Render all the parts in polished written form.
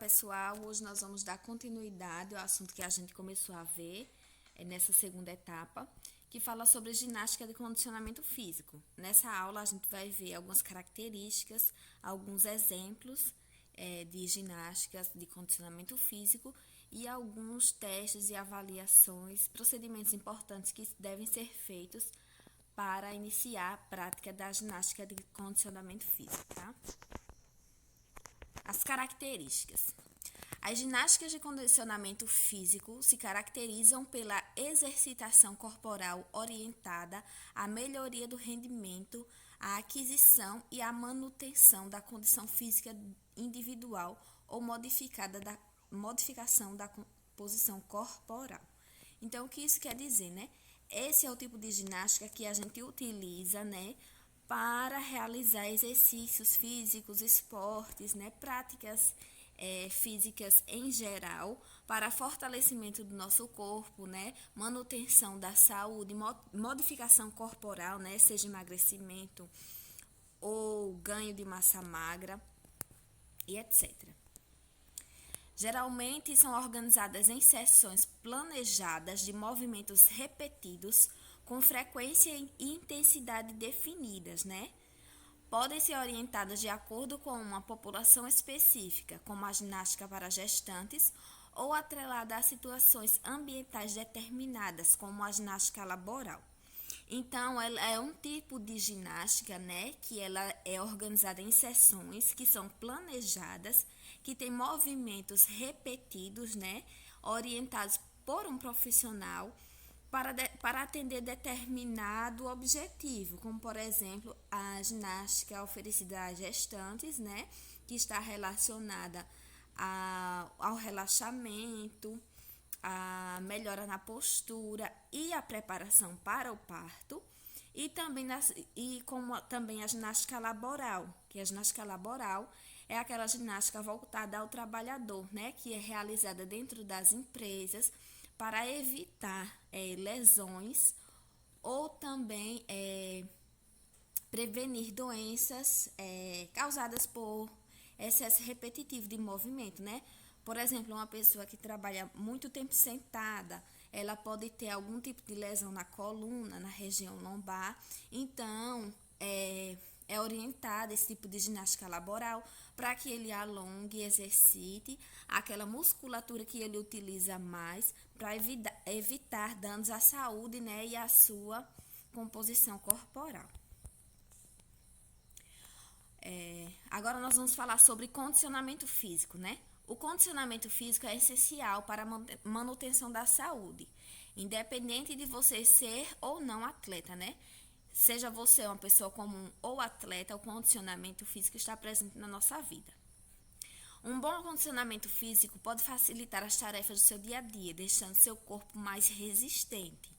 pessoal, hoje nós vamos dar continuidade ao assunto que a gente começou a ver nessa segunda etapa, que fala sobre ginástica de condicionamento físico. Nessa aula a gente vai ver algumas características, alguns exemplos de ginásticas de condicionamento físico e alguns testes e avaliações, procedimentos importantes que devem ser feitos para iniciar a prática da ginástica de condicionamento físico, tá? As características. As ginásticas de condicionamento físico se caracterizam pela exercitação corporal orientada à melhoria do rendimento, à aquisição e à manutenção da condição física individual ou modificação da composição corporal. Então, o que isso quer dizer, né? Esse é o tipo de ginástica que a gente utiliza, né, para realizar exercícios físicos, esportes, né, práticas físicas em geral, para fortalecimento do nosso corpo, né, manutenção da saúde, modificação corporal, né, seja emagrecimento ou ganho de massa magra e etc. Geralmente são organizadas em sessões planejadas de movimentos repetidos com frequência e intensidade definidas, né? Podem ser orientadas de acordo com uma população específica, como a ginástica para gestantes, ou atrelada a situações ambientais determinadas, como a ginástica laboral. Então, ela é um tipo de ginástica, né, que ela é organizada em sessões que são planejadas, que tem movimentos repetidos, né, orientados por um profissional, para atender determinado objetivo, como, por exemplo, a ginástica oferecida a gestantes, né, que está relacionada ao relaxamento, a melhora na postura e a preparação para o parto, e como também a ginástica laboral, que a ginástica laboral é aquela ginástica voltada ao trabalhador, né, que é realizada dentro das empresas, para evitar lesões ou também prevenir doenças causadas por excesso repetitivo de movimento, né? Por exemplo, uma pessoa que trabalha muito tempo sentada, ela pode ter algum tipo de lesão na coluna, na região lombar. Então, é orientada esse tipo de ginástica laboral para que ele alongue e exercite aquela musculatura que ele utiliza mais para evitar danos à saúde, né, e à sua composição corporal. Agora nós vamos falar sobre condicionamento físico, né? O condicionamento físico é essencial para a manutenção da saúde, independente de você ser ou não atleta, né? Seja você uma pessoa comum ou atleta, o condicionamento físico está presente na nossa vida. Um bom condicionamento físico pode facilitar as tarefas do seu dia a dia, deixando seu corpo mais resistente.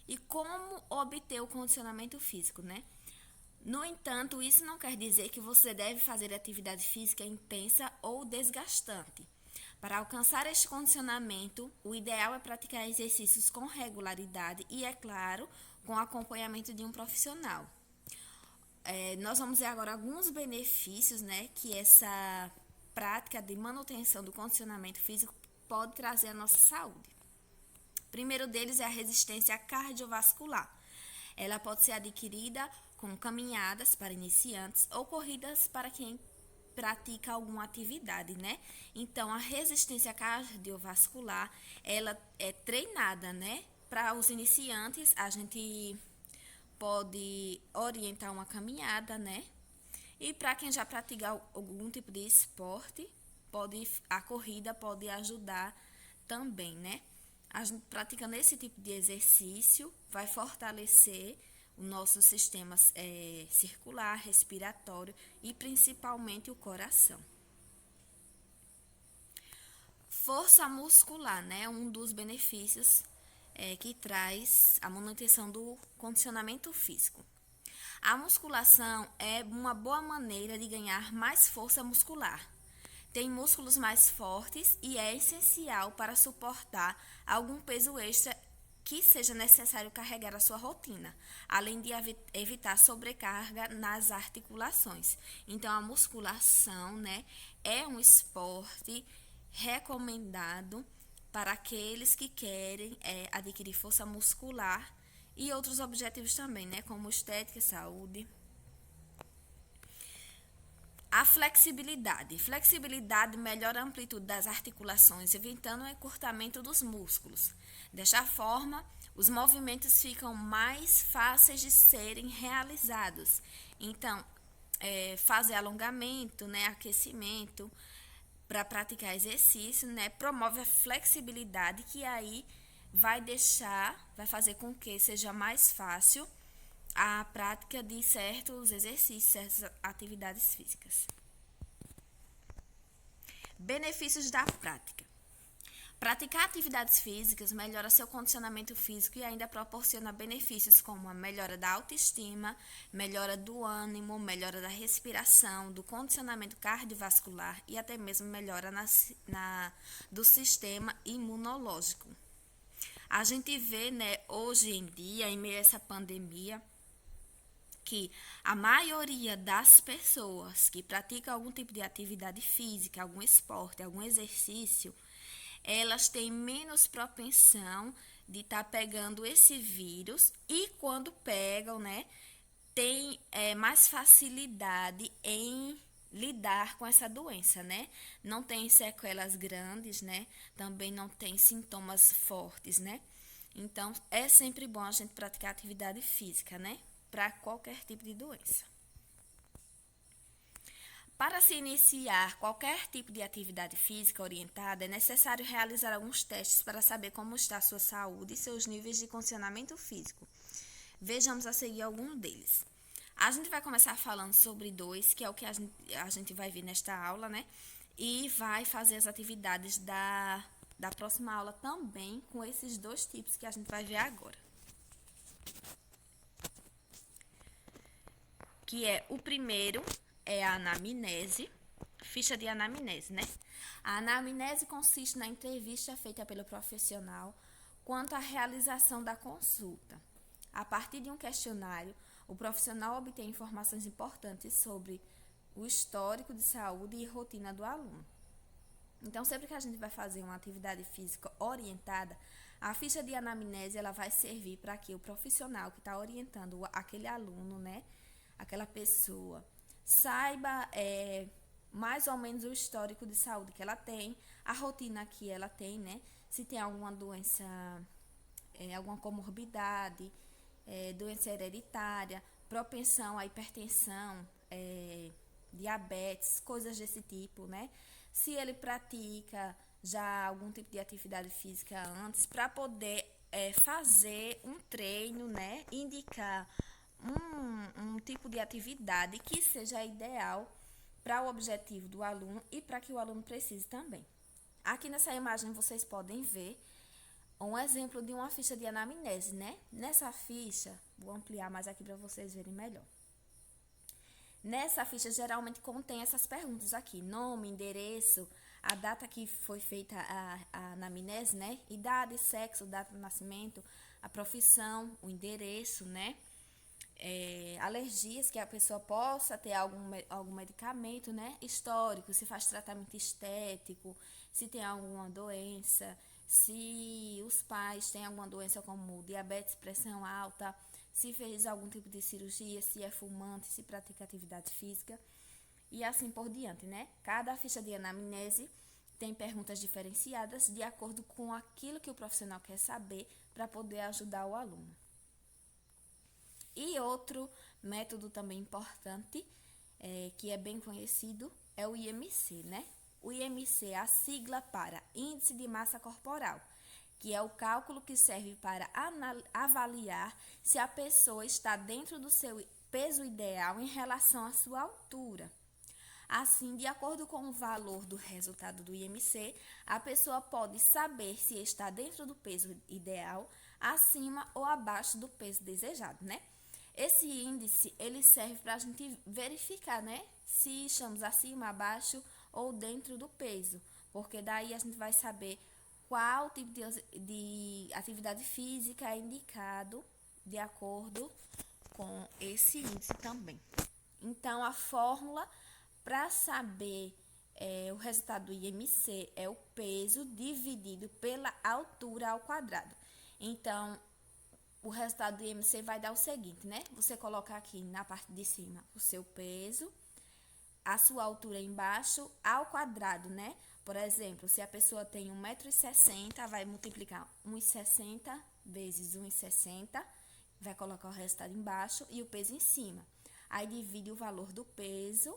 E como obter o condicionamento físico, né? No entanto, isso não quer dizer que você deve fazer atividade física intensa ou desgastante. Para alcançar este condicionamento, o ideal é praticar exercícios com regularidade e, é claro, com acompanhamento de um profissional. Nós vamos ver agora alguns benefícios, né, que essa prática de manutenção do condicionamento físico pode trazer à nossa saúde. O primeiro deles é a resistência cardiovascular. Ela pode ser adquirida com caminhadas para iniciantes ou corridas para quem pratica alguma atividade, né? Então, a resistência cardiovascular, ela é treinada, né? Para os iniciantes, a gente pode orientar uma caminhada, né? E para quem já pratica algum tipo de esporte, a corrida pode ajudar também, né? A gente praticando esse tipo de exercício vai fortalecer o nosso sistema circular, respiratório e principalmente o coração. Força muscular, né? Um dos benefícios que traz a manutenção do condicionamento físico. A musculação é uma boa maneira de ganhar mais força muscular. Tem músculos mais fortes e é essencial para suportar algum peso extra que seja necessário carregar a sua rotina, além de evitar sobrecarga nas articulações. Então, a musculação, né, é um esporte recomendado para aqueles que querem adquirir força muscular e outros objetivos também, né, como estética e saúde. A flexibilidade. Flexibilidade melhora a amplitude das articulações, evitando o encurtamento dos músculos. Desta forma, os movimentos ficam mais fáceis de serem realizados. Então, fazer alongamento, né, aquecimento, para praticar exercício, né, promove a flexibilidade, que aí vai fazer com que seja mais fácil a prática de certos exercícios, certas atividades físicas. Benefícios da prática. Praticar atividades físicas melhora seu condicionamento físico e ainda proporciona benefícios como a melhora da autoestima, melhora do ânimo, melhora da respiração, do condicionamento cardiovascular e até mesmo melhora do sistema imunológico. A gente vê, né, hoje em dia, em meio a essa pandemia, que a maioria das pessoas que praticam algum tipo de atividade física, algum esporte, algum exercício, elas têm menos propensão de estar pegando esse vírus e quando pegam, né, tem mais facilidade em lidar com essa doença, né? Não tem sequelas grandes, né? Também não tem sintomas fortes, né? Então, é sempre bom a gente praticar atividade física, né? Para qualquer tipo de doença. Para se iniciar qualquer tipo de atividade física orientada, é necessário realizar alguns testes para saber como está a sua saúde e seus níveis de condicionamento físico. Vejamos a seguir alguns deles. A gente vai começar falando sobre dois, que é o que a gente vai ver nesta aula, né? E vai fazer as atividades da próxima aula também com esses dois tipos que a gente vai ver agora. Que é o primeiro, é a anamnese, ficha de anamnese, né? A anamnese consiste na entrevista feita pelo profissional quanto à realização da consulta. A partir de um questionário, o profissional obtém informações importantes sobre o histórico de saúde e rotina do aluno. Então, sempre que a gente vai fazer uma atividade física orientada, a ficha de anamnese ela vai servir para que o profissional que está orientando aquele aluno, né, aquela pessoa, saiba mais ou menos o histórico de saúde que ela tem, a rotina que ela tem, né, se tem alguma doença, alguma comorbidade, doença hereditária, propensão à hipertensão, diabetes, coisas desse tipo, né? Se ele pratica já algum tipo de atividade física antes, para poder fazer um treino, né? Indicar um tipo de atividade que seja ideal para o objetivo do aluno e para que o aluno precise também. Aqui nessa imagem vocês podem ver um exemplo de uma ficha de anamnese, né? Nessa ficha, vou ampliar mais aqui para vocês verem melhor. Nessa ficha geralmente contém essas perguntas aqui: nome, endereço, a data que foi feita a anamnese, né? Idade, sexo, data de nascimento, a profissão, o endereço, né? Alergias que a pessoa possa ter algum medicamento, né? Histórico, se faz tratamento estético, se tem alguma doença, se os pais têm alguma doença como diabetes, pressão alta, se fez algum tipo de cirurgia, se é fumante, se pratica atividade física e assim por diante, né? Cada ficha de anamnese tem perguntas diferenciadas de acordo com aquilo que o profissional quer saber para poder ajudar o aluno. E outro método também importante, que é bem conhecido, é o IMC, né? O IMC é a sigla para Índice de Massa Corporal, que é o cálculo que serve para avaliar se a pessoa está dentro do seu peso ideal em relação à sua altura. Assim, de acordo com o valor do resultado do IMC, a pessoa pode saber se está dentro do peso ideal, acima ou abaixo do peso desejado, né? Esse índice, ele serve para a gente verificar, né, se estamos acima, abaixo ou dentro do peso, porque daí a gente vai saber qual tipo de atividade física é indicado de acordo com esse índice também. Então, a fórmula para saber o resultado do IMC é o peso dividido pela altura ao quadrado. Então, o resultado do IMC vai dar o seguinte, né? Você coloca aqui na parte de cima o seu peso, a sua altura embaixo ao quadrado, né? Por exemplo, se a pessoa tem 1,60 m, vai multiplicar 1,60 vezes 1,60, vai colocar o resultado embaixo e o peso em cima. Aí divide o valor do peso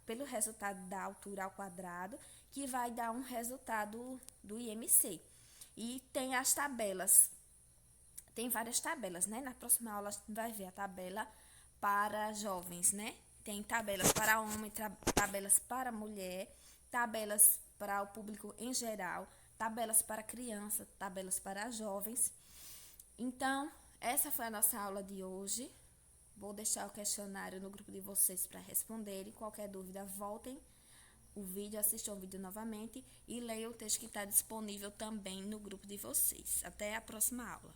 pelo resultado da altura ao quadrado, que vai dar um resultado do IMC. E tem as tabelas, tem várias tabelas, né? Na próxima aula a gente vai ver a tabela para jovens, né? Tem tabelas para homem, tabelas para mulher, tabelas para o público em geral, tabelas para criança, tabelas para jovens. Então, essa foi a nossa aula de hoje. Vou deixar o questionário no grupo de vocês para responderem. Qualquer dúvida, voltem o vídeo, assistam o vídeo novamente e leiam o texto que está disponível também no grupo de vocês. Até a próxima aula.